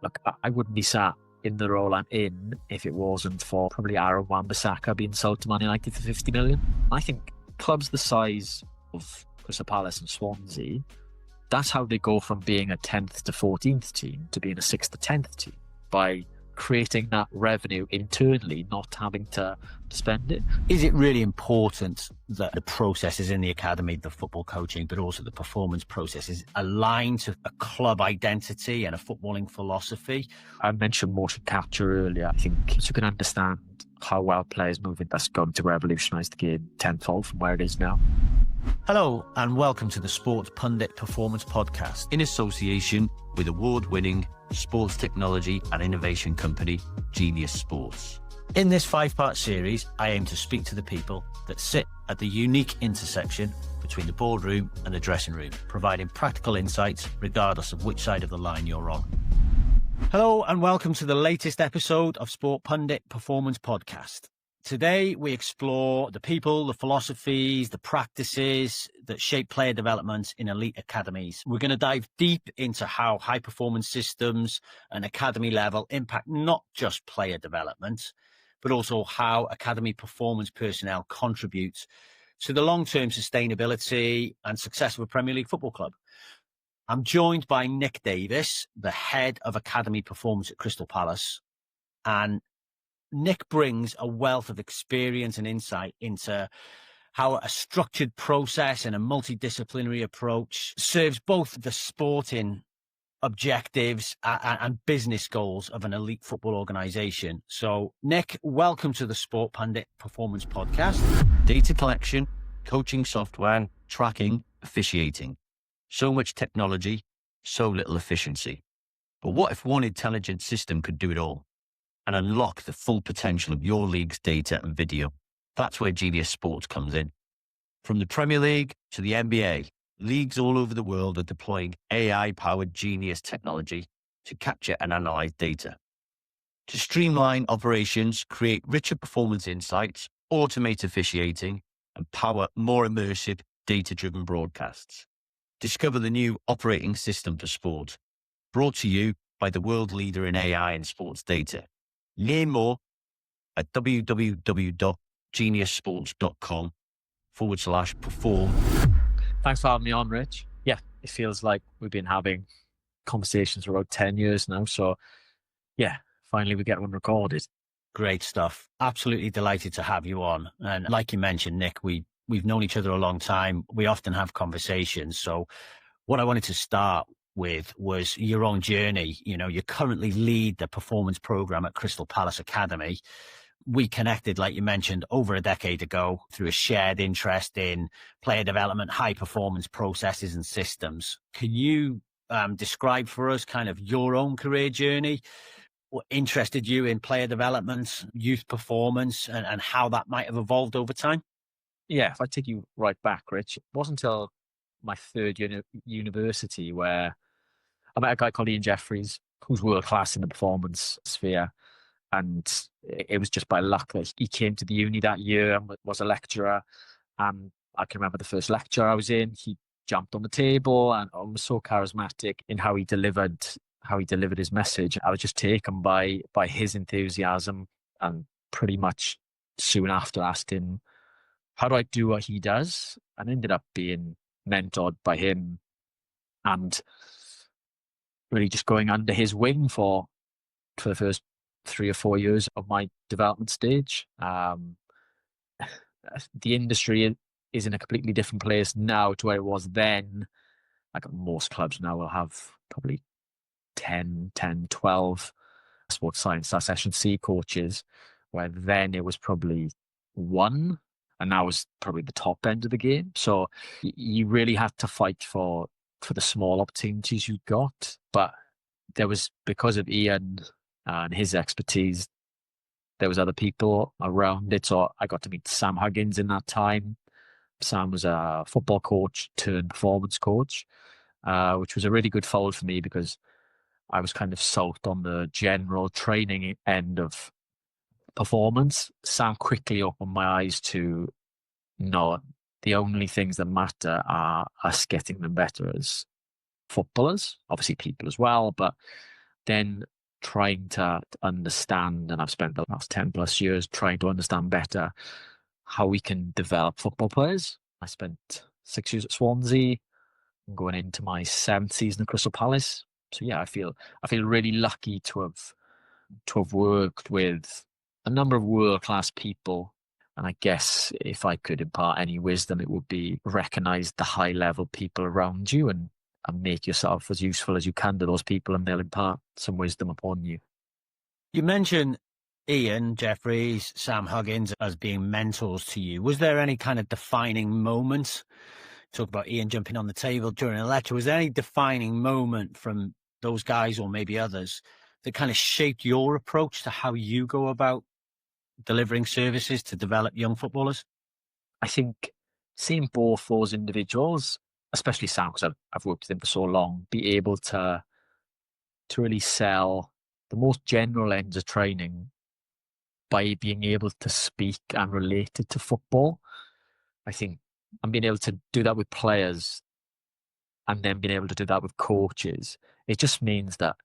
Look, I wouldn't be sat in the role I'm in if it wasn't for probably Wan-Bissaka being sold to Man United for 50 million. I think clubs the size of Crystal Palace and Swansea, that's how they go from being a 10th to 14th team to being a 6th to 10th team, by creating that revenue internally, not having to spend it. Is it really important that the processes in the academy, the football coaching, but also the performance processes align to a club identity and a footballing philosophy? I mentioned motion capture earlier. I think once you can understand how well players move, that's going to revolutionise the game tenfold from where it is now. Hello and welcome to the Sports Pundit Performance Podcast in association with award-winning sports technology and innovation company Genius Sports. In this 5-part series, I aim to speak to the people that sit at the unique intersection between the boardroom and the dressing room, providing practical insights regardless of which side of the line you're on. Hello and welcome to the latest episode of Sport Pundit Performance Podcast. Today, we explore the people, the philosophies, the practices that shape player development in elite academies. We're going to dive deep into how high-performance systems and academy level impact not just player development, but also how academy performance personnel contributes to the long-term sustainability and success of a Premier League football club. I'm joined by Nick Davies, the head of academy performance at Crystal Palace, and Nick brings a wealth of experience and insight into how a structured process and a multidisciplinary approach serves both the sporting objectives and business goals of an elite football organisation. So, Nick, welcome to the Sport Pundit Performance Podcast. Data collection, coaching software, tracking, officiating. So much technology, so little efficiency. But what if one intelligent system could do it all and unlock the full potential of your league's data and video? That's where Genius Sports comes in. From the Premier League to the NBA, leagues all over the world are deploying AI-powered Genius technology to capture and analyze data, to streamline operations, create richer performance insights, automate officiating, and power more immersive, data-driven broadcasts. Discover the new operating system for sport, brought to you by the world leader in AI and sports data. Learn more at www.geniussports.com/perform. Thanks for having me on, Rich. Yeah, it feels like we've been having conversations for about 10 years now. So yeah, finally we get one recorded. Great stuff. Absolutely delighted to have you on. And like you mentioned, Nick, we've known each other a long time. We often have conversations. So what I wanted to start with was your own journey. You know, you currently lead the performance program at Crystal Palace Academy. We connected, like you mentioned, over a decade ago through a shared interest in player development, high performance processes and systems. Can you describe for us kind of your own career journey? What interested you in player development, youth performance, and how that might have evolved over time? Yeah, if I take you right back, Rich, it wasn't until my third year university where I met a guy called Ian Jeffries, who's world class in the performance sphere. And it was just by luck that he came to the uni that year and was a lecturer. And I can remember the first lecture I was in, he jumped on the table and was so charismatic in how he delivered his message. I was just taken by his enthusiasm, and pretty much soon after asked him, how do I do what he does? And ended up being mentored by him and really just going under his wing for the first 3 or 4 years of my development stage. The industry is in a completely different place now to where it was then. Like most clubs now will have probably 10, 12 sports science/S&C coaches, where then it was probably 1, and now is probably the top end of the game. So you really had to fight for the small opportunities you got. But there was, because of Ian and his expertise, there was other people around it. So I got to meet Sam Huggins in that time. Sam was a football coach turned performance coach, which was a really good fold for me because I was kind of soaked on the general training end of performance. Sam quickly opened my eyes to, no, the only things that matter are us getting them better as footballers, obviously people as well, but then trying to understand, and I've spent the last 10 plus years trying to understand better how we can develop football players. I spent 6 years at Swansea, I'm going into my 7th season at Crystal Palace. So yeah, I feel really lucky to have worked with a number of world-class people. And I guess if I could impart any wisdom, it would be recognize the high-level people around you and make yourself as useful as you can to those people, and they'll impart some wisdom upon you. You mentioned Ian Jeffries, Sam Huggins as being mentors to you. Was there any kind of defining moment? Talk about Ian jumping on the table during a lecture. Was there any defining moment from those guys or maybe others that kind of shaped your approach to how you go about delivering services to develop young footballers? I think seeing both those individuals, especially Sam, because I've worked with him for so long, be able to really sell the most general ends of training by being able to speak and relate it to football. I think I'm being able to do that with players and then being able to do that with coaches. It just means that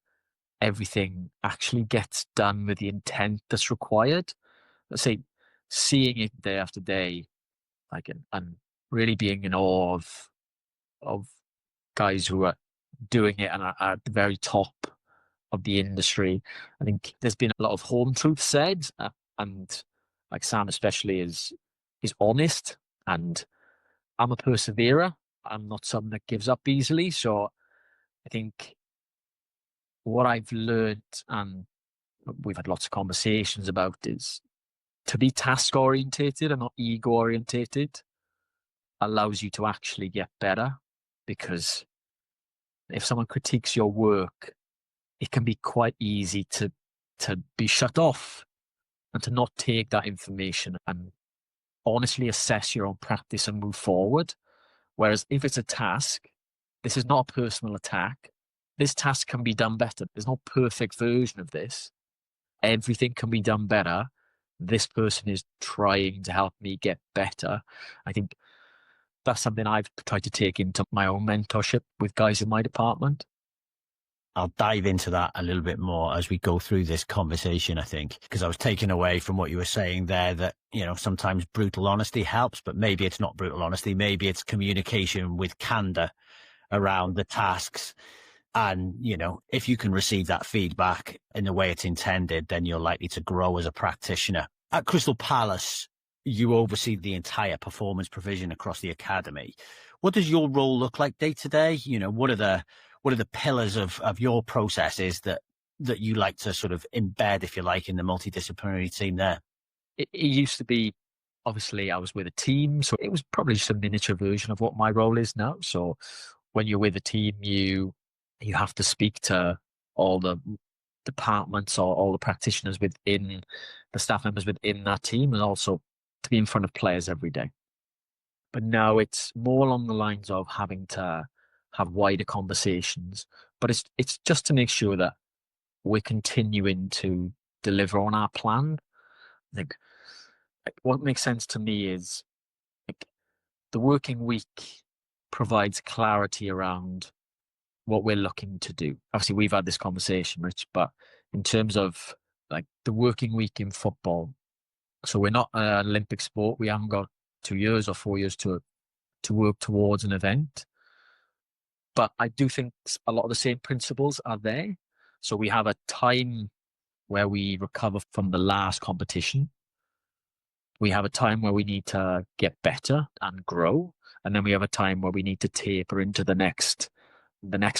everything actually gets done with the intent that's required. Let's say seeing it day after day, like, and really being in awe of guys who are doing it and are at the very top of the industry. I think there's been a lot of home truth said, and like Sam especially is honest, and I'm a perseverer. I'm not someone that gives up easily. So I think what I've learned, and we've had lots of conversations about, is to be task orientated and not ego orientated allows you to actually get better. Because if someone critiques your work, it can be quite easy to be shut off and to not take that information and honestly assess your own practice and move forward. Whereas if it's a task, this is not a personal attack. This task can be done better. There's no perfect version of this. Everything can be done better. This person is trying to help me get better. I think that's something I've tried to take into my own mentorship with guys in my department. I'll dive into that a little bit more as we go through this conversation, I think, because I was taken away from what you were saying there that, sometimes brutal honesty helps, but maybe it's not brutal honesty. Maybe it's communication with candor around the tasks. And, if you can receive that feedback in the way it's intended, then you're likely to grow as a practitioner. At Crystal Palace, you oversee the entire performance provision across the academy. What does your role look like day to day? What are the pillars of your processes that you like to sort of embed, if you like, in the multidisciplinary team there? It used to be, obviously, I was with a team, so it was probably just a miniature version of what my role is now. So when you're with a team, you have to speak to all the departments or all the practitioners within the staff members within that team, and also to be in front of players every day. But now it's more along the lines of having to have wider conversations, but it's just to make sure that we're continuing to deliver on our plan. Like what makes sense to me is the working week provides clarity around what we're looking to do. Obviously, we've had this conversation, Rich, but in terms of the working week in football, so we're not an Olympic sport. We haven't got 2 years or 4 years to work towards an event. But I do think a lot of the same principles are there. So we have a time where we recover from the last competition. We have a time where we need to get better and grow. And then we have a time where we need to taper into the next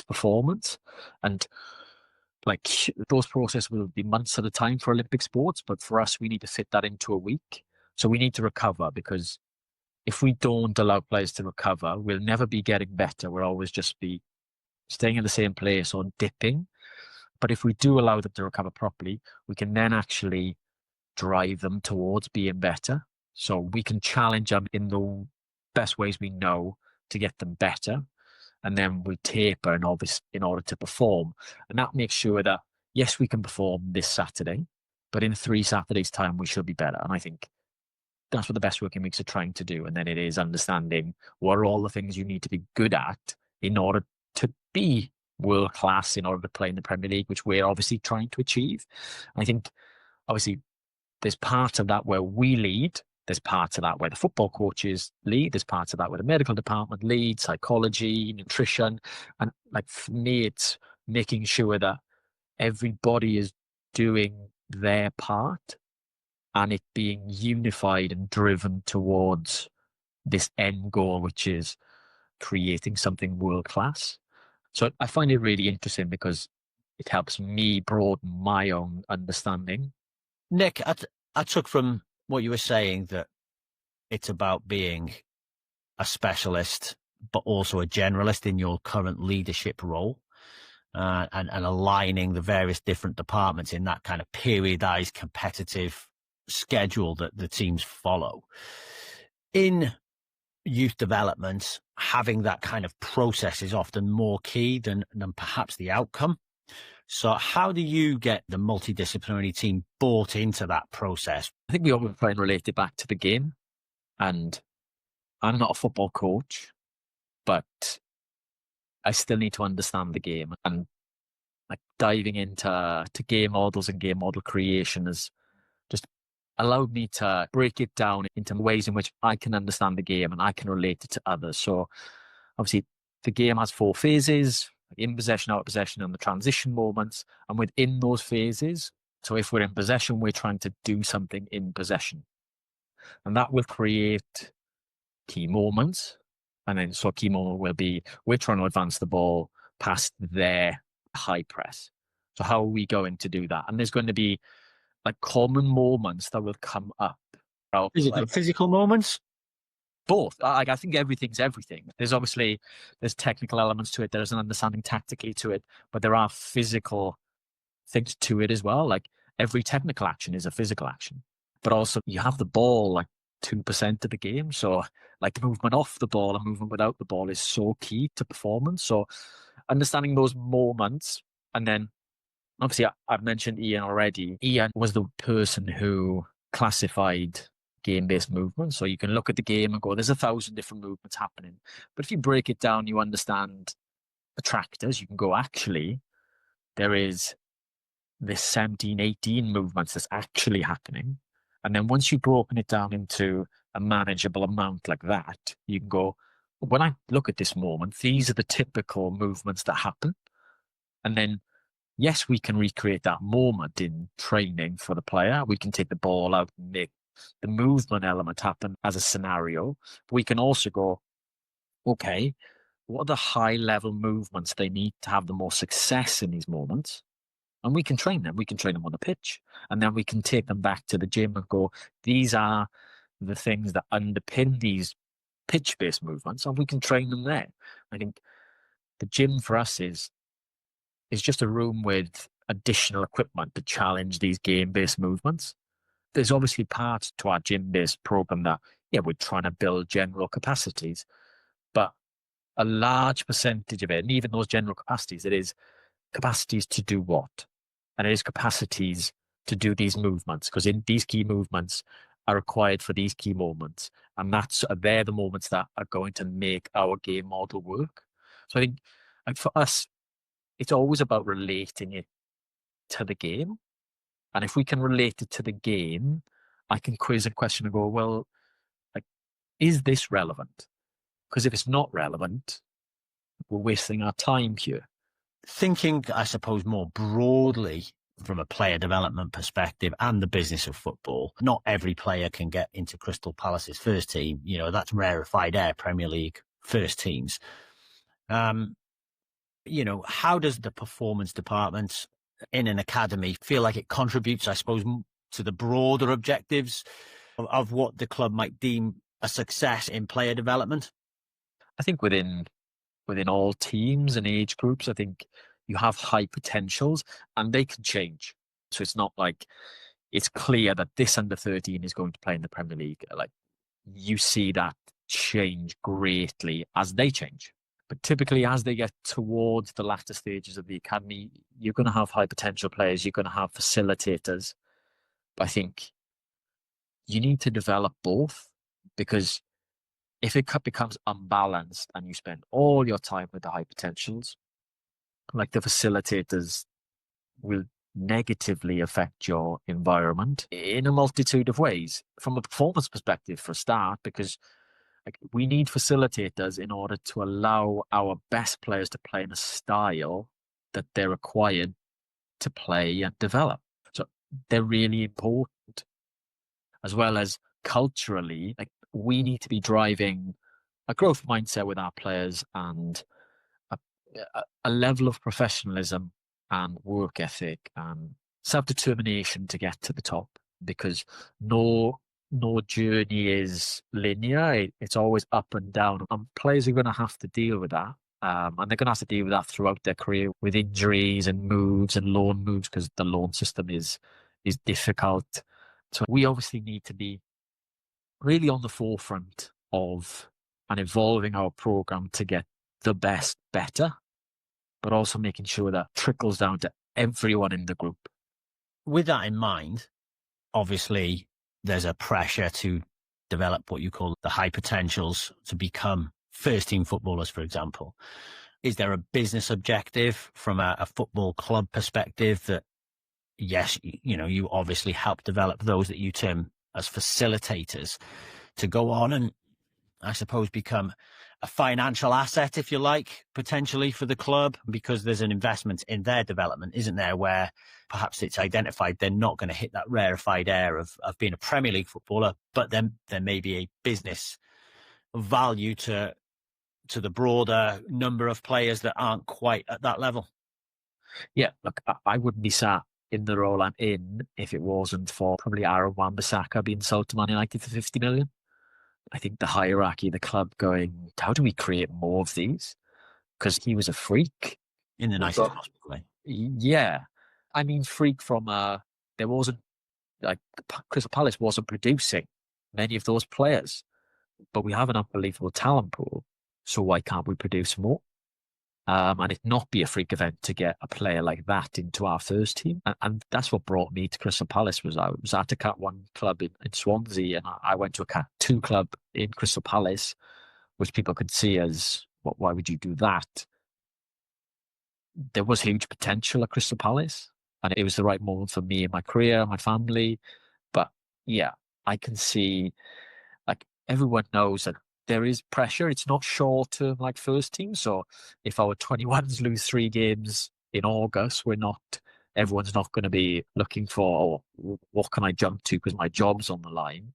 performance. And those processes will be months at a time for Olympic sports. But for us, we need to fit that into a week. So we need to recover, because if we don't allow players to recover, we'll never be getting better. We'll always just be staying in the same place or dipping. But if we do allow them to recover properly, we can then actually drive them towards being better. So we can challenge them in the best ways we know to get them better. And then we taper in order to perform. And that makes sure that, yes, we can perform this Saturday, but in 3 Saturdays' time, we should be better. And I think that's what the best working weeks are trying to do. And then it is understanding what are all the things you need to be good at in order to be world class in order to play in the Premier League, which we're obviously trying to achieve. I think obviously there's part of that where we lead. There's parts of that where the football coaches lead. There's parts of that where the medical department leads, psychology, nutrition. And like for me, it's making sure that everybody is doing their part and it being unified and driven towards this end goal, which is creating something world class. So I find it really interesting because it helps me broaden my own understanding. Nick, I took from what you were saying that it's about being a specialist, but also a generalist in your current leadership role, and aligning the various different departments in that kind of periodized competitive schedule that the teams follow. In youth development, having that kind of process is often more key than perhaps the outcome. So how do you get the multidisciplinary team bought into that process? I think we always try and relate it back to the game. And I'm not a football coach, but I still need to understand the game. And like diving into game models and game model creation has just allowed me to break it down into ways in which I can understand the game and I can relate it to others. So obviously the game has 4 phases: in possession, out of possession, and the transition moments. And within those phases, so if we're in possession, we're trying to do something in possession. And that will create key moments. And then so a key moment will be, we're trying to advance the ball past their high press. So how are we going to do that? And there's going to be like common moments that will come up. Physical moments? Both. I think everything's everything. There's technical elements to it. There's an understanding tactically to it, but there are physical things to it as well. Like every technical action is a physical action, but also you have the ball like 2% of the game. So like movement off the ball and movement without the ball is so key to performance. So understanding those moments. And then obviously I've mentioned Ian already. Ian was the person who classified game-based movements. So you can look at the game and go, there's 1,000 different movements happening. But if you break it down, you understand attractors. You can go, actually, there is this 17, 18 movements that's actually happening. And then once you've broken it down into a manageable amount like that, you can go, when I look at this moment, these are the typical movements that happen. And then, yes, we can recreate that moment in training for the player. We can take the ball out and make the movement element happen as a scenario. We can also go, okay, what are the high level movements they need to have the most success in these moments? And we can train them. We can train them on the pitch. And then we can take them back to the gym and go, these are the things that underpin these pitch-based movements, and we can train them there. I think the gym for us is just a room with additional equipment to challenge these game-based movements. There's obviously parts to our gym-based program that, yeah, we're trying to build general capacities, but a large percentage of it, and even those general capacities, it is capacities to do what? And it is capacities to do these movements, because in these key movements are required for these key moments. And they're the moments that are going to make our game model work. So I think like for us, it's always about relating it to the game. And if we can relate it to the game, I can quiz a question and go, well, like, is this relevant? Because if it's not relevant, we're wasting our time here. Thinking, I suppose, more broadly from a player development perspective and the business of football, not every player can get into Crystal Palace's first team. You know, that's rarefied air, Premier League first teams. You know, how does the performance department in an academy feel like it contributes, I suppose, to the broader objectives of what the club might deem a success in player development? I think within all teams and age groups, I think you have high potentials and they can change. So it's not like it's clear that this under 13 is going to play in the Premier League. Like you see that change greatly as they change. But typically as they get towards the latter stages of the academy, you're going to have high potential players. You're going to have facilitators. But I think you need to develop both, because if it becomes unbalanced and you spend all your time with the high potentials, like the facilitators will negatively affect your environment in a multitude of ways. From a performance perspective, for a start, because like we need facilitators in order to allow our best players to play in a style that they're required to play and develop. So they're really important, as well as culturally. Like we need to be driving a growth mindset with our players and a, a level of professionalism and work ethic and self-determination to get to the top, because no journey is linear. It's always up and down, and players are going to have to deal with that. And they're going to have to deal with that throughout their career with injuries and moves and loan moves, because the loan system is difficult. So we obviously need to be really on the forefront of and evolving our program to get the best better, but also making sure that trickles down to everyone in the group. With that in mind, obviously there's a pressure to develop what you call the high potentials to become first team footballers, for example. Is there a business objective from a football club perspective that, yes, you obviously help develop those that you term as facilitators to go on and, I suppose, become a financial asset, if you like, potentially for the club, because there's an investment in their development, isn't there, where perhaps it's identified they're not going to hit that rarefied air of being a Premier League footballer, but then there may be a business value to the broader number of players that aren't quite at that level. Yeah, look, I wouldn't be sat in the role I'm in if it wasn't for probably Wan-Bissaka being sold to Man United for 50 million. I think the hierarchy of the club going, how do we create more of these? Because he was a freak. In the nicest possible way. Yeah. I mean, freak from, there wasn't, like, Crystal Palace wasn't producing many of those players, but we have an unbelievable talent pool. So why can't we produce more? And it not be a freak event to get a player like that into our first team. And that's what brought me to Crystal Palace. Was I was at a Cat 1 club in Swansea, and I went to a Cat 2 club in Crystal Palace, which people could see as, why would you do that? There was huge potential at Crystal Palace, and it was the right moment for me and my career, my family. But yeah, I can see, like, everyone knows that there is pressure. It's not short term like first team. So if our 21s lose 3 games in August, everyone's not going to be looking for, what can I jump to because my job's on the line.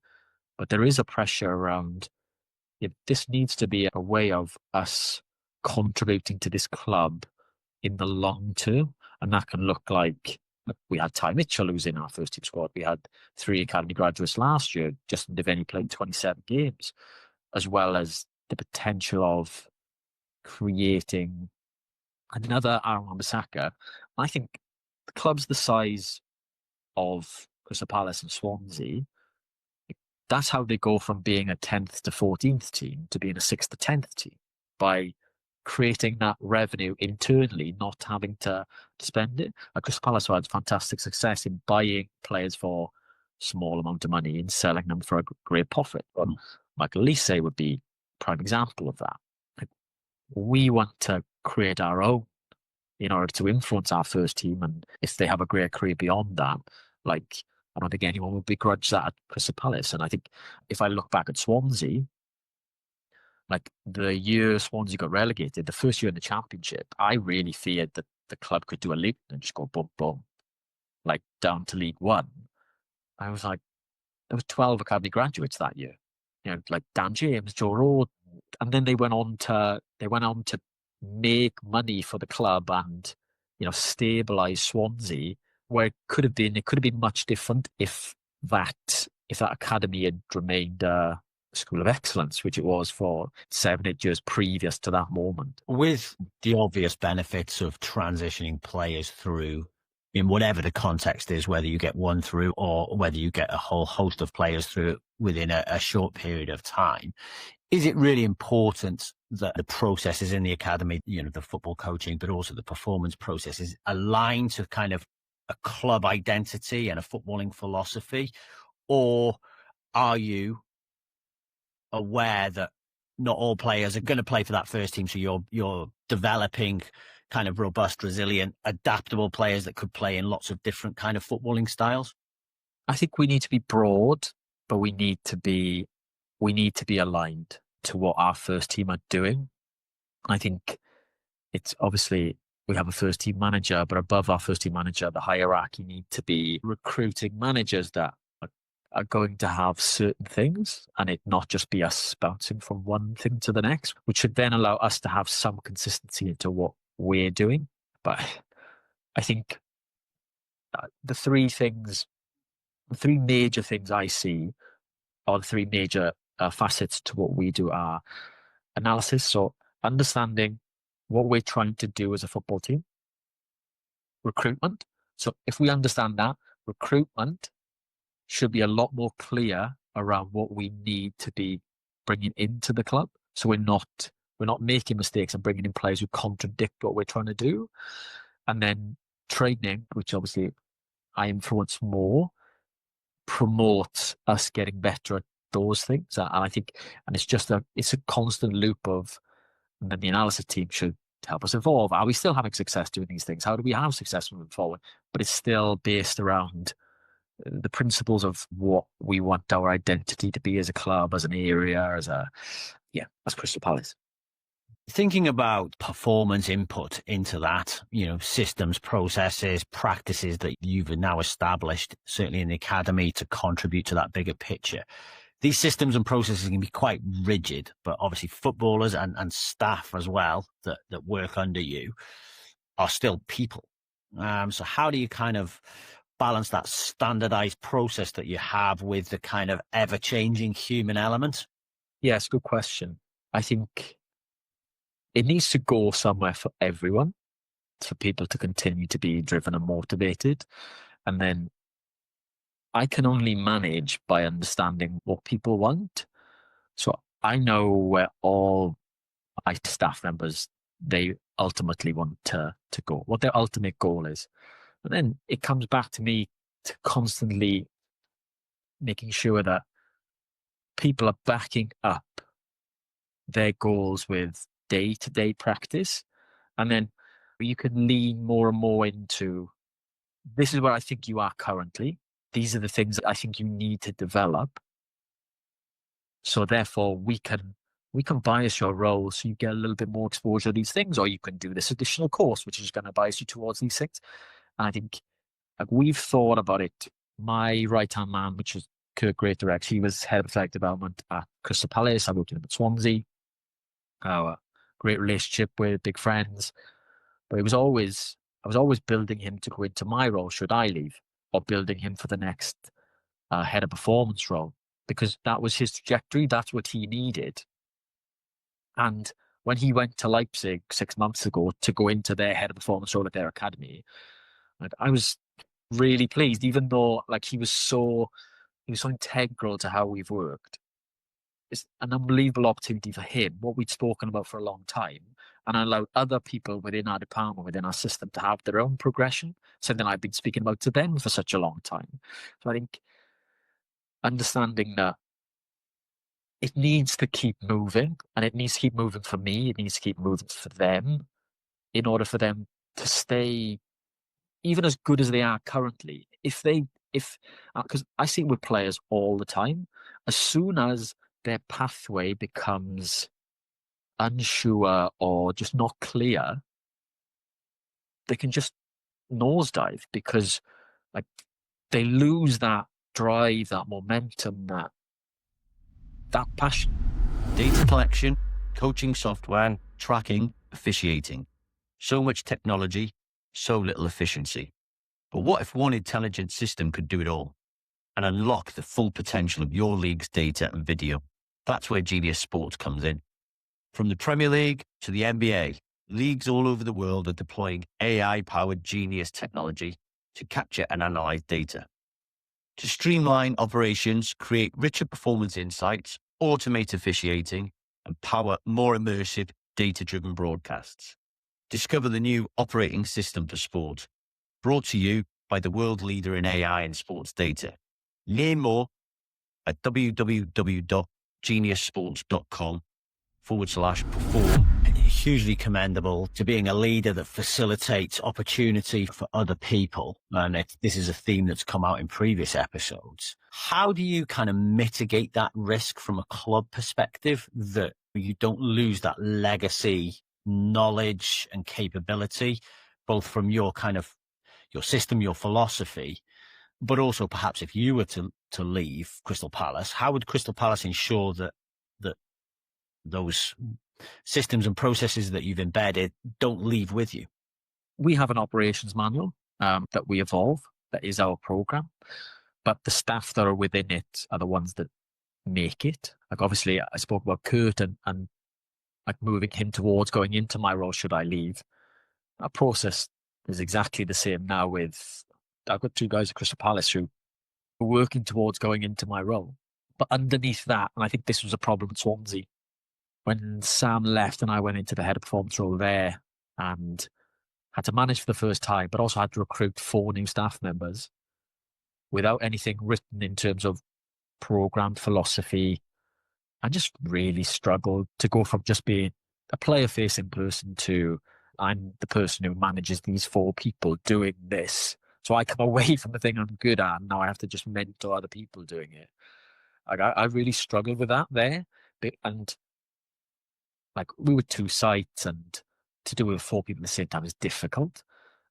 But there is a pressure around, this needs to be a way of us contributing to this club in the long term. And that can look like, we had Ty Mitchell who's in our first team squad. We had 3 academy graduates last year. Justin Devaney played 27 games, as well as the potential of creating another Wan-Bissaka. I think the clubs the size of Crystal Palace and Swansea, that's how they go from being a 10th to 14th team to being a 6th to 10th team, by creating that revenue internally, not having to spend it. Crystal Palace had fantastic success in buying players for small amount of money and selling them for a great profit. But Michael Lise would be a prime example of that. Like, we want to create our own in order to influence our first team, and if they have a great career beyond that, like, I don't think anyone would begrudge that at Crystal Palace. And I think if I look back at Swansea, like the year Swansea got relegated, the first year in the Championship, I really feared that the club could do a leap and just go boom, boom, like down to League One. I was like, there was 12 academy graduates that year, like Dan James, Joe Roden, and then they went on to make money for the club and stabilize Swansea, where it could have been much different if that academy had remained School of Excellence, which it was for 7-8 years previous to that moment. With the obvious benefits of transitioning players through, in whatever the context is, whether you get one through or whether you get a whole host of players through within a short period of time, is it really important that the processes in the academy, the football coaching, but also the performance processes, align to kind of a club identity and a footballing philosophy? Or are you aware that not all players are going to play for that first team, so you're developing kind of robust, resilient, adaptable players that could play in lots of different kind of footballing styles? I think we need to be broad, but we need to be aligned to what our first team are doing. I think it's obviously we have a first team manager, but above our first team manager, the hierarchy need to be recruiting managers that are going to have certain things and it not just be us bouncing from one thing to the next, which should then allow us to have some consistency into what we're doing. But I think the three major things I see are the three major facets to what we do are analysis. So understanding what we're trying to do as a football team, recruitment. So if we understand that, recruitment should be a lot more clear around what we need to be bringing into the club. So we're not making mistakes and bringing in players who contradict what we're trying to do. And then training, which obviously I influence more, promotes us getting better at those things. And I think, and it's a constant loop of, and then the analysis team should help us evolve. Are we still having success doing these things? How do we have success moving forward? But it's still based around the principles of what we want our identity to be as a club, as an area, as Crystal Palace. Thinking about performance input into that, systems, processes, practices that you've now established, certainly in the academy, to contribute to that bigger picture. These systems and processes can be quite rigid, but obviously footballers and staff as well that work under you are still people. So how do you kind of balance that standardized process that you have with the kind of ever-changing human element? Yes, good question. I think it needs to go somewhere for everyone, for people to continue to be driven and motivated. And then I can only manage by understanding what people want. So I know where all my staff members, they ultimately want to go, what their ultimate goal is. And then it comes back to me to constantly making sure that people are backing up their goals with day-to-day practice. And then you can lean more and more into, this is where I think you are currently. These are the things that I think you need to develop. So therefore we can bias your role so you get a little bit more exposure to these things, or you can do this additional course, which is going to bias you towards these things. And I think we've thought about it. My right-hand man, which is Kirk Greatorex, he was head of athletic development at Crystal Palace. I worked with him at Swansea. Our great relationship with big friends. But I was always building him to go into my role should I leave, or building him for the next head of performance role, because that was his trajectory. That's what he needed. And when he went to Leipzig 6 months ago to go into their head of performance role at their academy, I was really pleased, even though he was so integral to how we've worked. It's an unbelievable opportunity for him, what we'd spoken about for a long time, and allowed other people within our department, within our system, to have their own progression, something I've been speaking about to them for such a long time. So I think understanding that it needs to keep moving, and it needs to keep moving for me, it needs to keep moving for them, in order for them to stay even as good as they are currently. Because I see it with players all the time, as soon as their pathway becomes unsure or just not clear, they can just nosedive, because they lose that drive, that momentum, that passion. Data collection, coaching software, tracking, officiating. So much technology, so little efficiency. But what if one intelligent system could do it all and unlock the full potential of your league's data and video? That's where Genius Sports comes in. From the Premier League to the NBA, leagues all over the world are deploying AI-powered Genius technology to capture and analyze data. To streamline operations, create richer performance insights, automate officiating, and power more immersive, data-driven broadcasts. Discover the new operating system for sport, brought to you by the world leader in AI and sports data. Learn more at www.geniussports.com/perform. hugely commendable, to being a leader that facilitates opportunity for other people. And this is a theme that's come out in previous episodes. How do you kind of mitigate that risk from a club perspective, that you don't lose that legacy knowledge and capability, both from your kind of your system, your philosophy, but also perhaps if you were to leave Crystal Palace, how would Crystal Palace ensure that those systems and processes that you've embedded don't leave with you? We have an operations manual that we evolve. That is our program. But the staff that are within it are the ones that make it. Like, obviously, I spoke about Kurt and like moving him towards going into my role should I leave. Our process is exactly the same now with, I've got 2 guys at Crystal Palace who are working towards going into my role. But underneath that, and I think this was a problem at Swansea, when Sam left and I went into the head of performance role there and had to manage for the first time, but also had to recruit 4 new staff members without anything written in terms of programmed philosophy. I just really struggled to go from just being a player-facing person to I'm the person who manages these 4 people doing this. So I come away from the thing I'm good at, and now I have to just mentor other people doing it. Like, I really struggled with that there. And like, we were 2 sites, and to do it with 4 people at the same time is difficult.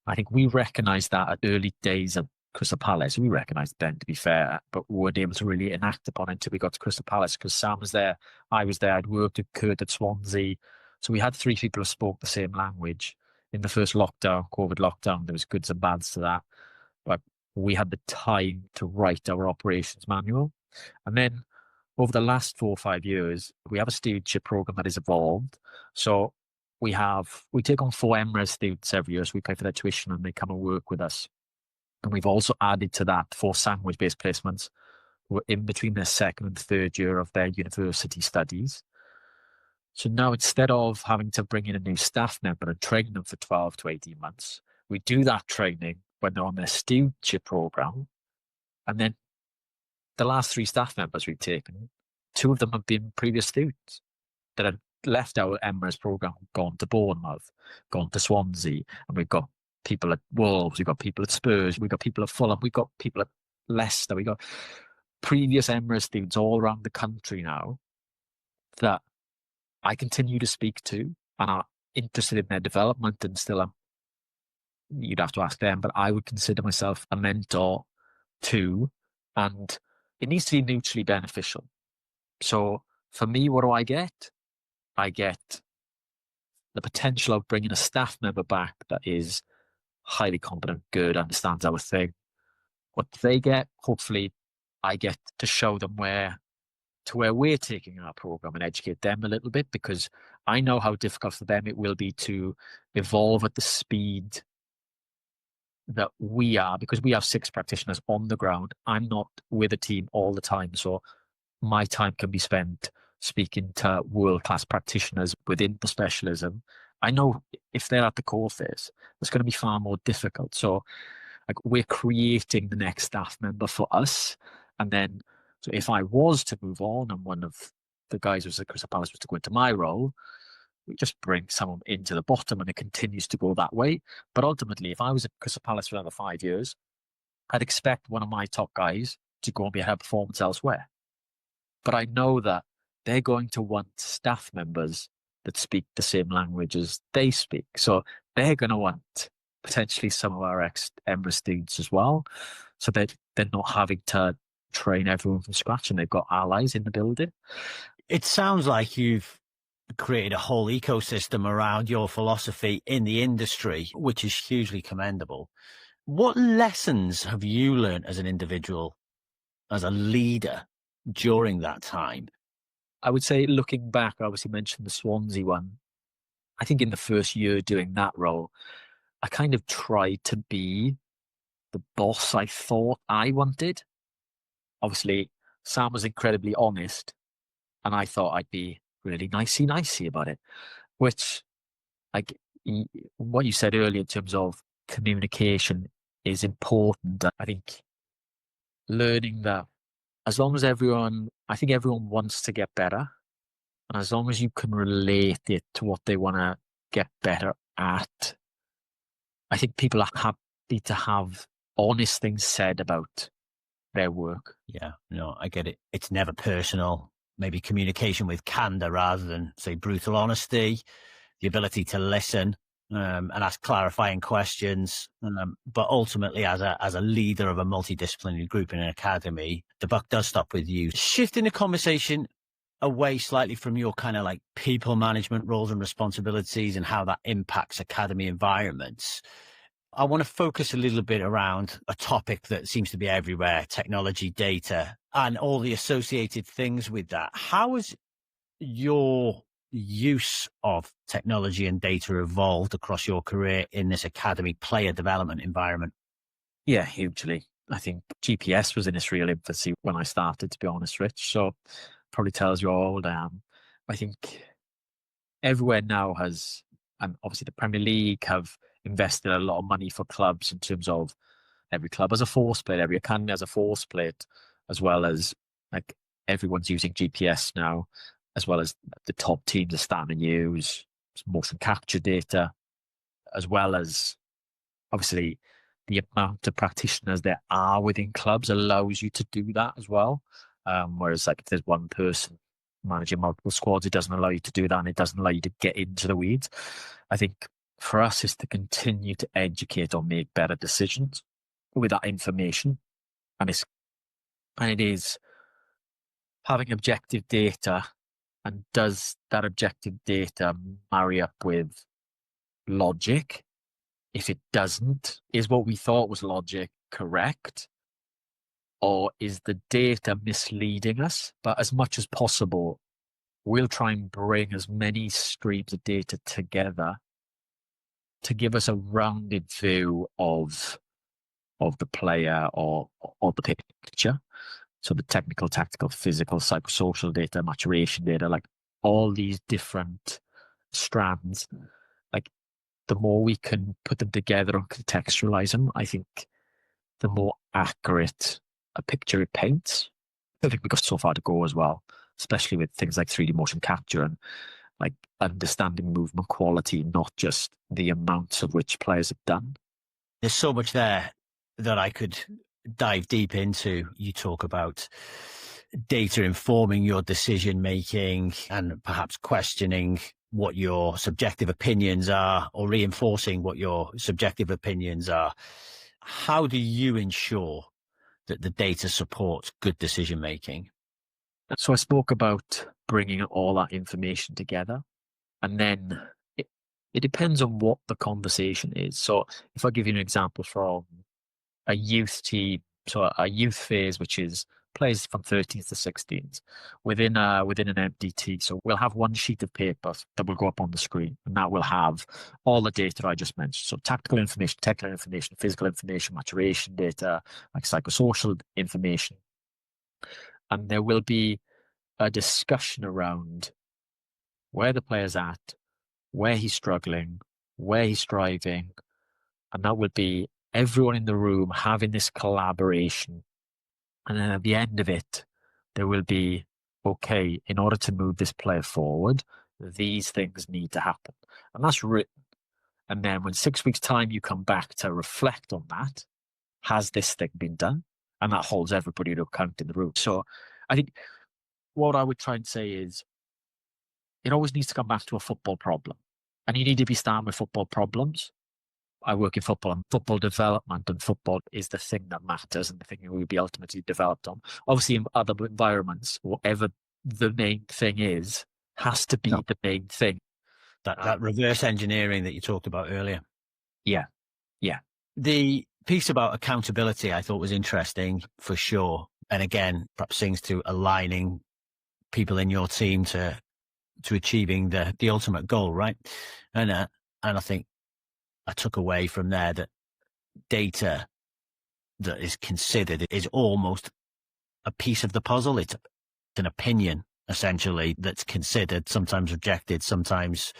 I think we recognised that at early days of Crystal Palace. We recognised it then, to be fair, but we weren't able to really enact upon it until we got to Crystal Palace, because Sam was there, I was there, I'd worked with Kurt at Swansea. So we had 3 people who spoke the same language. In the first lockdown, COVID lockdown, there was goods and bads to that. But we had the time to write our operations manual. And then over the last 4 or 5 years, we have a stewardship program that has evolved. So we take on 4 Emirates students every year. So we pay for their tuition and they come and work with us. And we've also added to that 4 sandwich-based placements who are in between their 2nd and 3rd year of their university studies. So now, instead of having to bring in a new staff member and train them for 12 to 18 months, we do that training when they're on their stewardship program. And then the last 3 staff members we've taken, 2 of them have been previous students that had left our Emirates program, gone to Bournemouth, gone to Swansea, and we've got people at Wolves, we've got people at Spurs, we've got people at Fulham, we've got people at Leicester, we've got previous Emirates students all around the country now that I continue to speak to and are interested in their development, and still you'd have to ask them, but I would consider myself a mentor too, and it needs to be mutually beneficial. So for me, what do I get? I get the potential of bringing a staff member back that is highly competent, good, understands our thing. What they get, hopefully, I get to show them where we're taking our program and educate them a little bit, because I know how difficult for them it will be to evolve at the speed that we are, because we have 6 practitioners on the ground. I'm not with a team all the time, so my time can be spent speaking to world-class practitioners within the specialism. I know if they're at the courses, it's going to be far more difficult. So like, we're creating the next staff member for us. And then, so if I was to move on and one of the guys who was at Crystal Palace was to go into my role, we just bring someone into the bottom and it continues to go that way. But ultimately, if I was at Crystal Palace for another 5 years, I'd expect one of my top guys to go and be a head of performance elsewhere. But I know that they're going to want staff members that speak the same language as they speak. So they're going to want potentially some of our ex-Emirates students as well. So they're not having to train everyone from scratch, and they've got allies in the building. It sounds like you've created a whole ecosystem around your philosophy in the industry, which is hugely commendable. What lessons have you learned as an individual, as a leader, during that time? I would say, looking back, I obviously mentioned the Swansea one. I think in the first year doing that role, I kind of tried to be the boss I thought I wanted. Obviously, Sam was incredibly honest, and I thought I'd be really nicey about it, which, like what you said earlier in terms of communication is important. I think learning that as long as I think everyone wants to get better, And as long as you can relate it to what they want to get better at, I think people are happy to have honest things said about their work. Yeah, no, I get it. It's never personal. Maybe communication with candor rather than, say, brutal honesty, the ability to listen and ask clarifying questions. But ultimately, as a leader of a multidisciplinary group in an academy, the buck does stop with you. Shifting the conversation away slightly from your kind of like people management roles and responsibilities and how that impacts academy environments, I want to focus a little bit around a topic that seems to be everywhere: technology, data, and all the associated things with that. How has your use of technology and data evolved across your career in this academy player development environment? Yeah, hugely. I think GPS was in its real infancy when I started, to be honest, Rich. So probably tells you how old I am. I think everywhere now has, and obviously the Premier League have invested a lot of money for clubs in terms of every club has a force plate, every academy has a force plate, as well as like everyone's using GPS now, as well as the top teams are starting to use motion capture data, as well as obviously the amount of practitioners there are within clubs allows you to do that as well. Whereas like if there's one person managing multiple squads, it doesn't allow you to do that, and it doesn't allow you to get into the weeds. I think for us is to continue to educate or make better decisions with that information. And it is having objective data, and does that objective data marry up with logic? If it doesn't, is what we thought was logic correct? Or is the data misleading us? But as much as possible, we'll try and bring as many streams of data together to give us a rounded view of the player or the picture. So the technical, tactical, physical, psychosocial data, maturation data, like all these different strands, like the more we can put them together and contextualize them, I think the more accurate a picture it paints. I think we've got so far to go as well, especially with things like 3D motion capture and like understanding movement quality, not just the amounts of which players have done. There's so much there that I could dive deep into. You talk about data informing your decision making and perhaps questioning what your subjective opinions are or reinforcing what your subjective opinions are. How do you ensure that the data supports good decision making? So I spoke about bringing all that information together, and then it depends on what the conversation is. So if I give you an example from a youth team, so a youth phase, which is plays from 13th to 16th within an MDT. So we'll have one sheet of paper that will go up on the screen, and that will have all the data I just mentioned. So tactical information, technical information, physical information, maturation data, like psychosocial information. And there will be a discussion around where the player's at, where he's struggling, where he's striving. And that will be everyone in the room having this collaboration. And then at the end of it, there will be, okay, in order to move this player forward, these things need to happen. And that's written. And then when 6 weeks' time you come back to reflect on that, has this thing been done? And that holds everybody to account in the room. So I think what I would try and say is it always needs to come back to a football problem. And you need to be starting with football problems. I work in football, and football development, and football is the thing that matters and the thing that will be ultimately developed on. Obviously, in other environments, whatever the main thing is, has to be the main thing. That reverse engineering that you talked about earlier. Yeah. The piece about accountability I thought was interesting for sure. And again, perhaps things to aligning people in your team to achieving the ultimate goal, right? And I think I took away from there that data that is considered is almost a piece of the puzzle. It's an opinion, essentially, that's considered, sometimes rejected, sometimes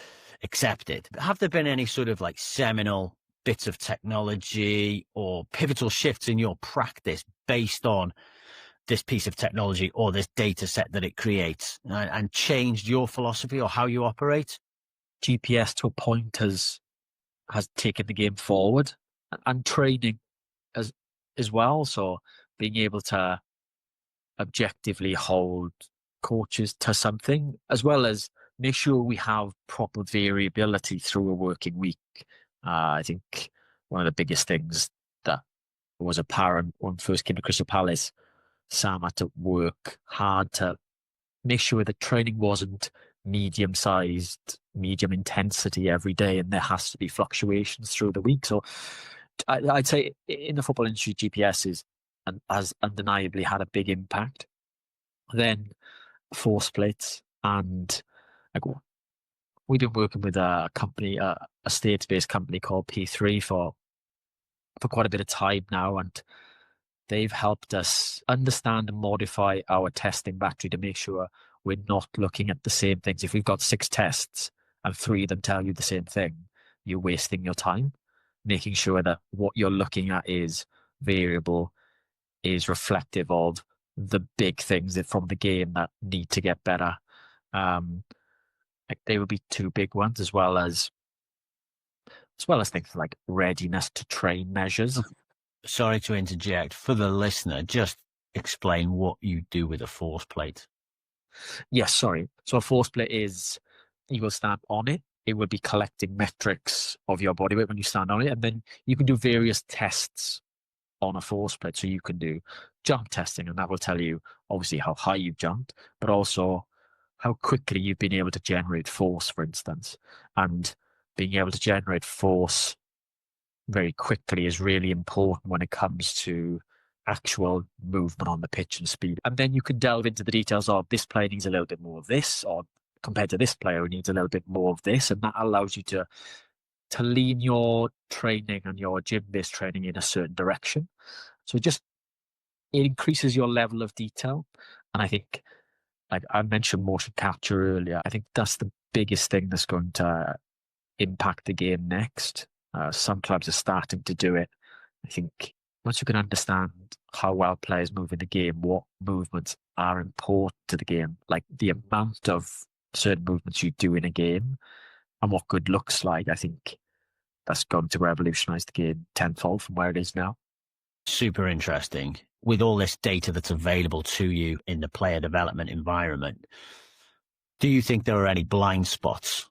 accepted. Have there been any sort of like seminal bits of technology or pivotal shifts in your practice based on this piece of technology or this data set that it creates and changed your philosophy or how you operate? GPS to a point has taken the game forward, and training as well. So being able to objectively hold coaches to something, as well as make sure we have proper variability through a working week. I think one of the biggest things that was apparent when we first came to Crystal Palace, Sam had to work hard to make sure that training wasn't medium-sized, medium intensity every day, and there has to be fluctuations through the week. So I'd say in the football industry, GPS has undeniably had a big impact. Then force plates, and like, we've been working with a company, a States-based company called P3 for quite a bit of time now, and they've helped us understand and modify our testing battery to make sure we're not looking at the same things. If we've got 6 tests and 3 of them tell you the same thing, you're wasting your time. Making sure that what you're looking at is variable, is reflective of the big things from the game that need to get better. Like, they would be 2 big ones, as well as things like readiness to train measures. Sorry to interject. For the listener, just explain what you do with a force plate. Yes, sorry. So a force plate is, you will stand on it. It will be collecting metrics of your body weight when you stand on it. And then you can do various tests on a force plate. So you can do jump testing, and that will tell you obviously how high you've jumped, but also how quickly you've been able to generate force, for instance. And being able to generate force very quickly is really important when it comes to actual movement on the pitch and speed. And then you can delve into the details of, this player needs a little bit more of this, or compared to this player who needs a little bit more of this. And that allows you to lean your training and your gym-based training in a certain direction. So it increases your level of detail. And I think, like I mentioned motion capture earlier, I think that's the biggest thing that's going to impact the game next. Some clubs are starting to do it. I think once you can understand how well players move in the game, what movements are important to the game, like the amount of certain movements you do in a game and what good looks like, I think that's going to revolutionize the game tenfold from where it is now. Super interesting. With all this data that's available to you in the player development environment, do you think there are any blind spots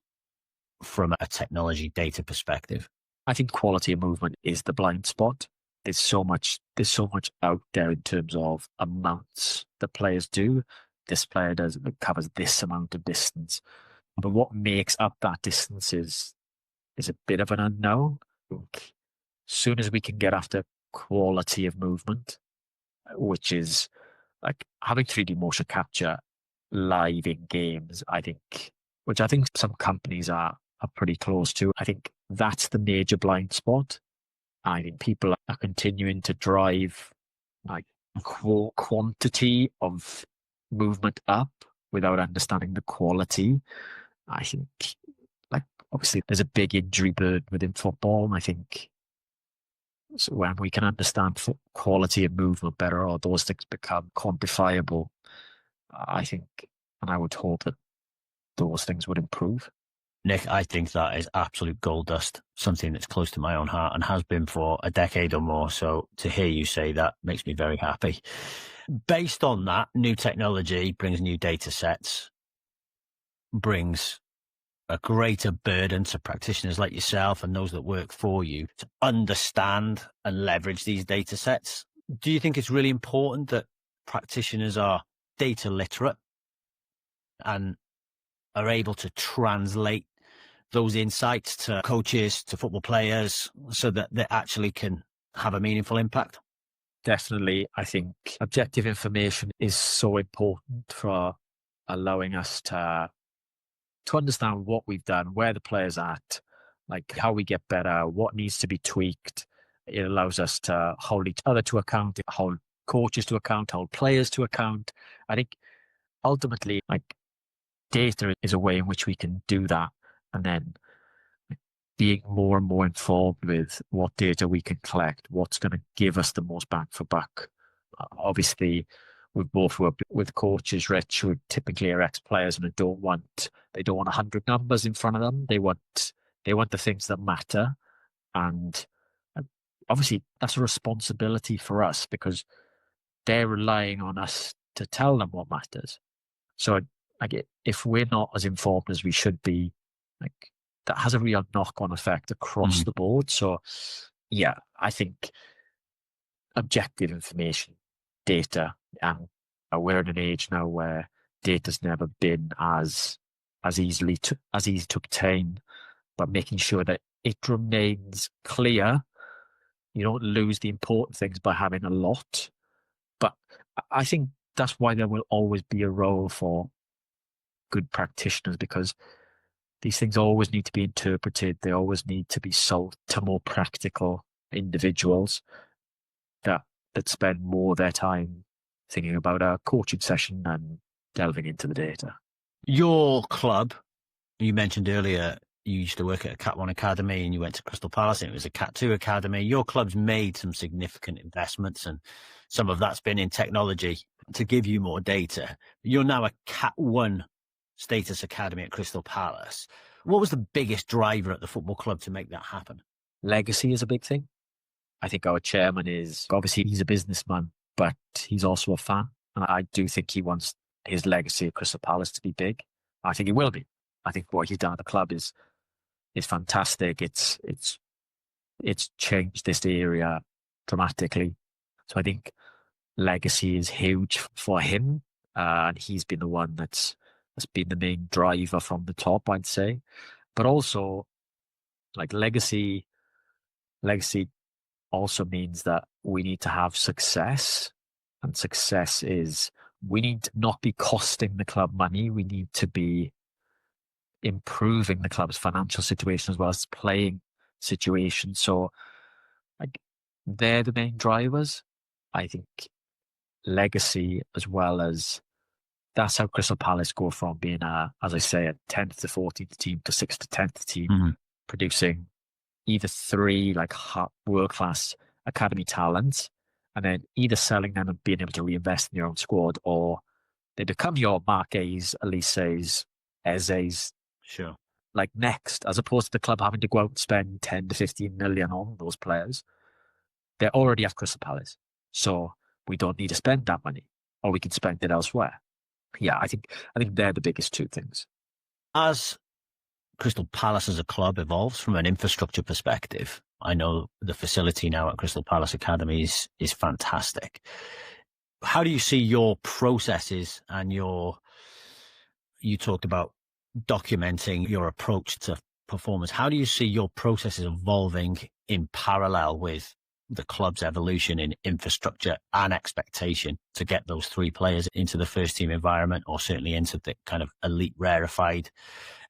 from a technology data perspective? I think quality of movement is the blind spot. There's so much out there in terms of amounts that players do. This player covers this amount of distance, but what makes up that distance is a bit of an unknown. As soon as we can get after quality of movement, which is like having 3D motion capture live in games, which I think some companies are pretty close to. I think that's the major blind spot. I think people are continuing to drive like quantity of movement up without understanding the quality. I think, like, obviously there's a big injury burden within football, and I think so when we can understand quality of movement better, or those things become quantifiable, I think, and I would hope that those things would improve. Nick, I think that is absolute gold dust, something that's close to my own heart and has been for a decade or more. So to hear you say that makes me very happy. Based on that, new technology brings new data sets, brings a greater burden to practitioners like yourself and those that work for you to understand and leverage these data sets. Do you think it's really important that practitioners are data literate and are able to translate those insights to coaches, to football players, so that they actually can have a meaningful impact? Definitely. I think objective information is so important for allowing us to understand what we've done, where the player's at, like how we get better, what needs to be tweaked. It allows us to hold each other to account, hold coaches to account, hold players to account. I think ultimately, like, data is a way in which we can do that, and then being more and more informed with what data we can collect, what's going to give us the most bang for buck. Obviously, we've both worked with coaches, Rich, who typically are ex-players and they don't want 100 numbers in front of them. They want the things that matter. And obviously that's a responsibility for us because they're relying on us to tell them what matters. So if we're not as informed as we should be, like that has a real knock-on effect across the board. So yeah, I think objective information, data, and we're in an age now where data's never been as easy to obtain, but making sure that it remains clear. You don't lose the important things by having a lot. But I think that's why there will always be a role for good practitioners, because these things always need to be interpreted. They always need to be sold to more practical individuals that spend more of their time thinking about a coaching session and delving into the data. Your club, you mentioned earlier, you used to work at a Cat 1 academy and you went to Crystal Palace and it was a Cat 2 academy. Your club's made some significant investments and some of that's been in technology to give you more data. You're now a Cat 1 status academy at Crystal Palace. What was the biggest driver at the football club to make that happen? Legacy is a big thing. I think our chairman obviously he's a businessman, but he's also a fan. And I do think he wants his legacy at Crystal Palace to be big. I think it will be. I think what he's done at the club is fantastic. It's changed this area dramatically. So I think legacy is huge for him. And he's been the one that's been the main driver from the top, I'd say. But also, like legacy also means that we need to have success. And success is, we need to not be costing the club money. We need to be improving the club's financial situation as well as playing situation. So like they're the main drivers. I think legacy, as well as that's how Crystal Palace go from being as I say, a 10th to 14th team to 6th to 10th team, producing either 3 like world-class academy talents, and then either selling them and being able to reinvest in your own squad, or they become your Mark A's, Elise's, Eze's, sure, like next, as opposed to the club having to go out and spend 10 to 15 million on those players. They're already at Crystal Palace, so we don't need to spend that money, or we can spend it elsewhere. Yeah, I think they're the biggest 2 things. As Crystal Palace as a club evolves from an infrastructure perspective, I know the facility now at Crystal Palace Academy is fantastic. How do you see your processes and you talked about documenting your approach to performance. How do you see your processes evolving in parallel with the club's evolution in infrastructure and expectation to get those 3 players into the first team environment, or certainly into the kind of elite rarefied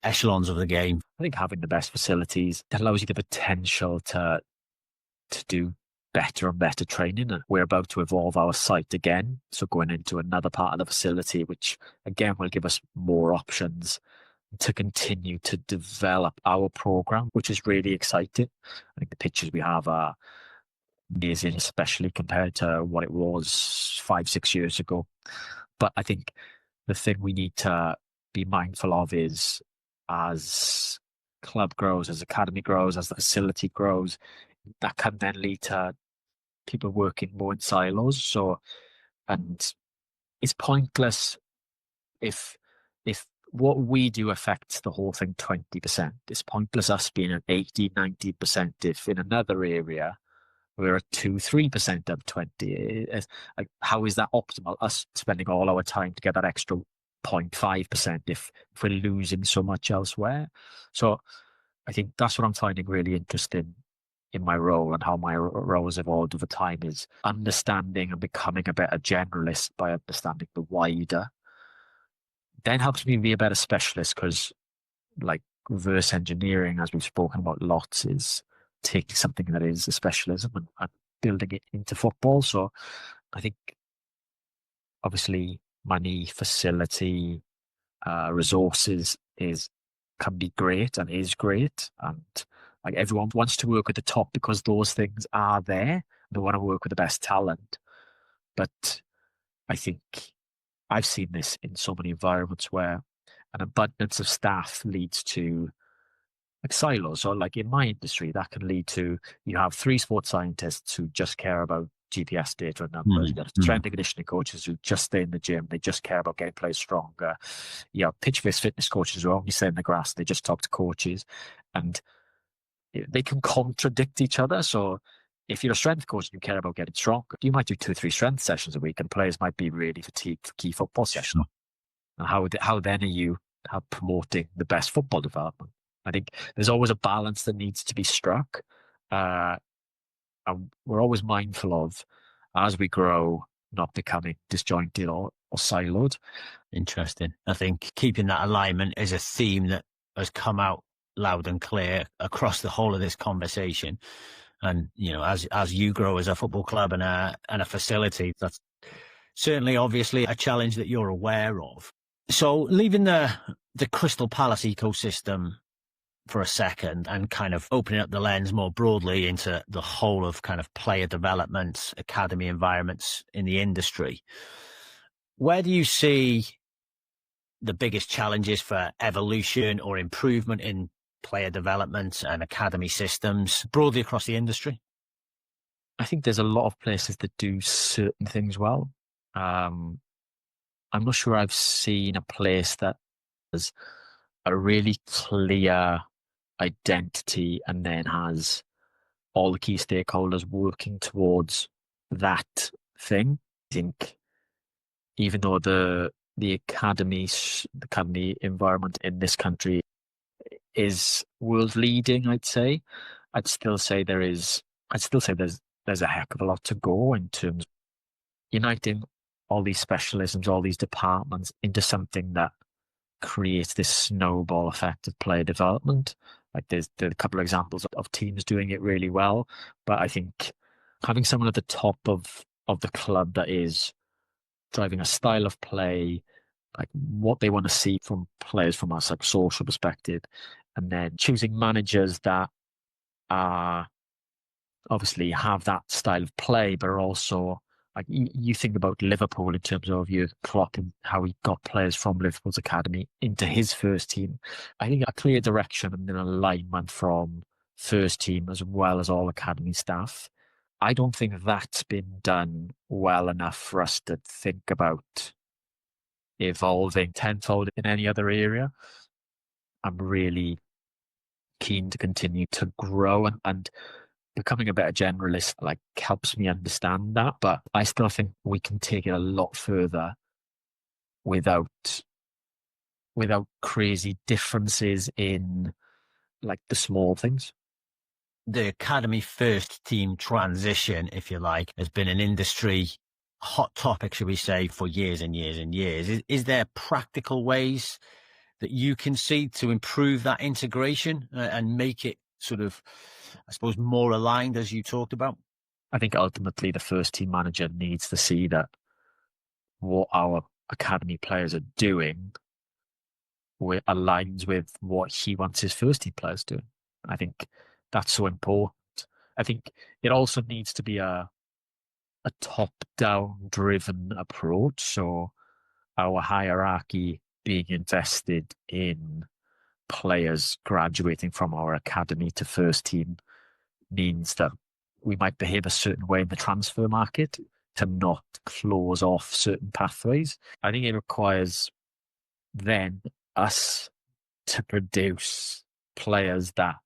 echelons of the game? I think having the best facilities that allows you the potential to do better and better training. And we're about to evolve our site again, so going into another part of the facility, which again will give us more options to continue to develop our program, which is really exciting. I think the pictures we have are amazing, especially compared to what it was 5-6 years ago. But I think the thing we need to be mindful of is, as club grows, as academy grows, as the facility grows, that can then lead to people working more in silos. So, and it's pointless if what we do affects the whole thing 20%. It's pointless us being at 80-90% if in another area we're at 2-3% of 20. Like, how is that optimal? Us spending all our time to get that extra 0.5% if we're losing so much elsewhere. So I think that's what I'm finding really interesting in my role, and how my role has evolved over time, is understanding and becoming a better generalist by understanding the wider. Then helps me be a better specialist, because like reverse engineering, as we've spoken about lots, is taking something that is a specialism and building it into football. So I think obviously money, facility, resources can be great and is great, and like everyone wants to work at the top because those things are there. They want to work with the best talent, but I think I've seen this in so many environments where an abundance of staff leads to like silos. Or like in my industry, that can lead to you have 3 sports scientists who just care about GPS data and numbers. You have strength and conditioning coaches who just stay in the gym. They just care about getting players stronger. You have pitch-based fitness coaches who only stay in the grass. They just talk to coaches. And they can contradict each other. So if you're a strength coach and you care about getting stronger, you might do 2 or 3 strength sessions a week, and players might be really fatigued for key football sessions. And how then are you promoting the best football development? I think there's always a balance that needs to be struck. And we're always mindful of, as we grow, not becoming disjointed or siloed. Interesting. I think keeping that alignment is a theme that has come out loud and clear across the whole of this conversation. And, you know, as you grow as a football club and a facility, that's certainly obviously a challenge that you're aware of. So leaving the Crystal Palace ecosystem for a second and kind of opening up the lens more broadly into the whole of kind of player development, academy environments in the industry, where do you see the biggest challenges for evolution or improvement in player development and academy systems broadly across the industry? I think there's a lot of places that do certain things well. I'm not sure I've seen a place that has a really clear identity and then has all the key stakeholders working towards that thing. I think even though the academy environment in this country is world leading, I'd still say there's a heck of a lot to go in terms of uniting all these specialisms, all these departments into something that creates this snowball effect of player development. Like there's a couple of examples of teams doing it really well, but I think having someone at the top of the club that is driving a style of play, like what they want to see from players from a social perspective, and then choosing managers that are obviously have that style of play, but are also like you think about Liverpool in terms of your Klopp and how he got players from Liverpool's academy into his first team. I think a clear direction and an alignment from first team as well as all academy staff. I don't think that's been done well enough for us to think about evolving tenfold in any other area. I'm really keen to continue to grow and becoming a better generalist like helps me understand that, but I still think we can take it a lot further without crazy differences in like the small things. The academy first team transition, if you like, has been an industry hot topic, should we say, for years and years and years. Is there practical ways that you can see to improve that integration and make it sort of, I suppose, more aligned as you talked about? I think ultimately the first team manager needs to see that what our academy players are doing aligns with what he wants his first team players doing. I think that's so important. I think it also needs to be a top-down driven approach. So our hierarchy being invested in players graduating from our academy to first team means that we might behave a certain way in the transfer market to not close off certain pathways. I think it requires then us to produce players that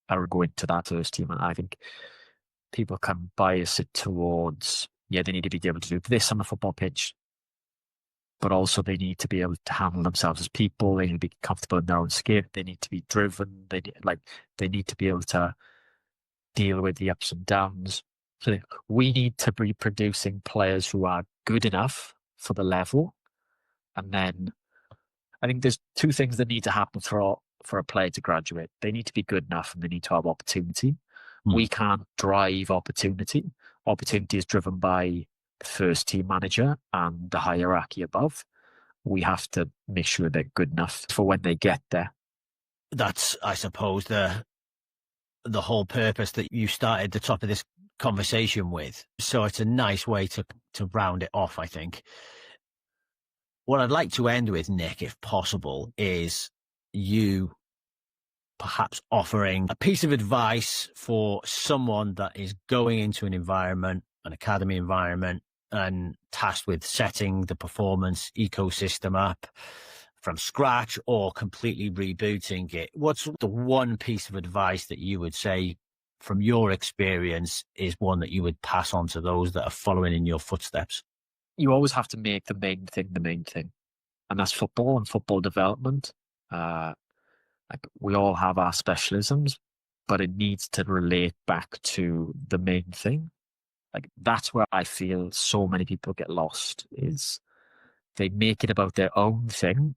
are going to that first team. And I think people can bias it towards, they need to be able to do this on the football pitch, but also they need to be able to handle themselves as people. They need to be comfortable in their own skin. They need to be driven. They need to be able to deal with the ups and downs. So we need to be producing players who are good enough for the level. And then I think there's 2 things that need to happen for a player to graduate. They need to be good enough and they need to have opportunity. We can't drive opportunity. Opportunity is driven by the first team manager and the hierarchy above. We have to make sure they're good enough for when they get there. That's, I suppose, the whole purpose that you started the top of this conversation with. So it's a nice way to round it off, I think. What I'd like to end with, Nick, if possible, is you perhaps offering a piece of advice for someone that is going into an environment, an academy environment, and tasked with setting the performance ecosystem up from scratch or completely rebooting it. What's the one piece of advice that you would say from your experience is one that you would pass on to those that are following in your footsteps? You always have to make the main thing. And that's football and football development. Like we all have our specialisms, but it needs to relate back to the main thing. Like that's where I feel so many people get lost, is they make it about their own thing,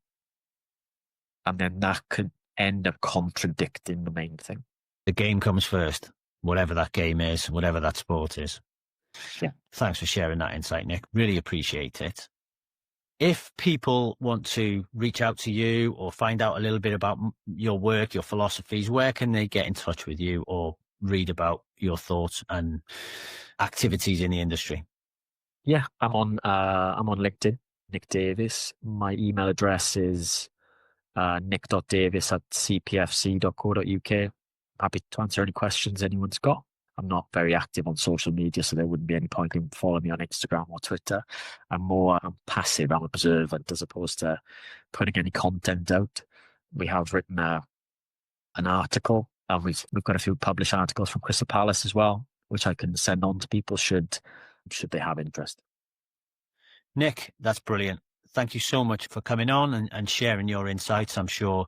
and then that could end up contradicting the main thing. The game comes first, whatever that game is, whatever that sport is. Yeah. Thanks for sharing that insight, Nick. Really appreciate it. If people want to reach out to you or find out a little bit about your work, your philosophies, where can they get in touch with you or read about your thoughts and activities in the industry? Yeah, I'm on LinkedIn, Nick Davies. My email address is nick.davies@cpfc.co.uk. Happy to answer any questions anyone's got. I'm not very active on social media, so there wouldn't be any point in following me on Instagram or Twitter. I'm passive, I'm observant as opposed to putting any content out. We have written an article, and we've got a few published articles from Crystal Palace as well, which I can send on to people should they have interest. Nick, that's brilliant. Thank you so much for coming on and sharing your insights. I'm sure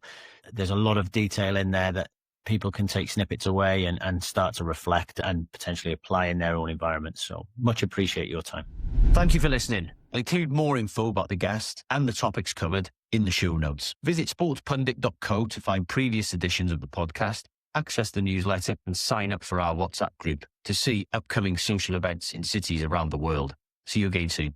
there's a lot of detail in there that people can take snippets away and start to reflect and potentially apply in their own environment. So much appreciate your time. Thank you for listening. I'll include more info about the guest and the topics covered in the show notes. Visit sportspundit.co to find previous editions of the podcast, access the newsletter, and sign up for our WhatsApp group to see upcoming social events in cities around the world. See you again soon.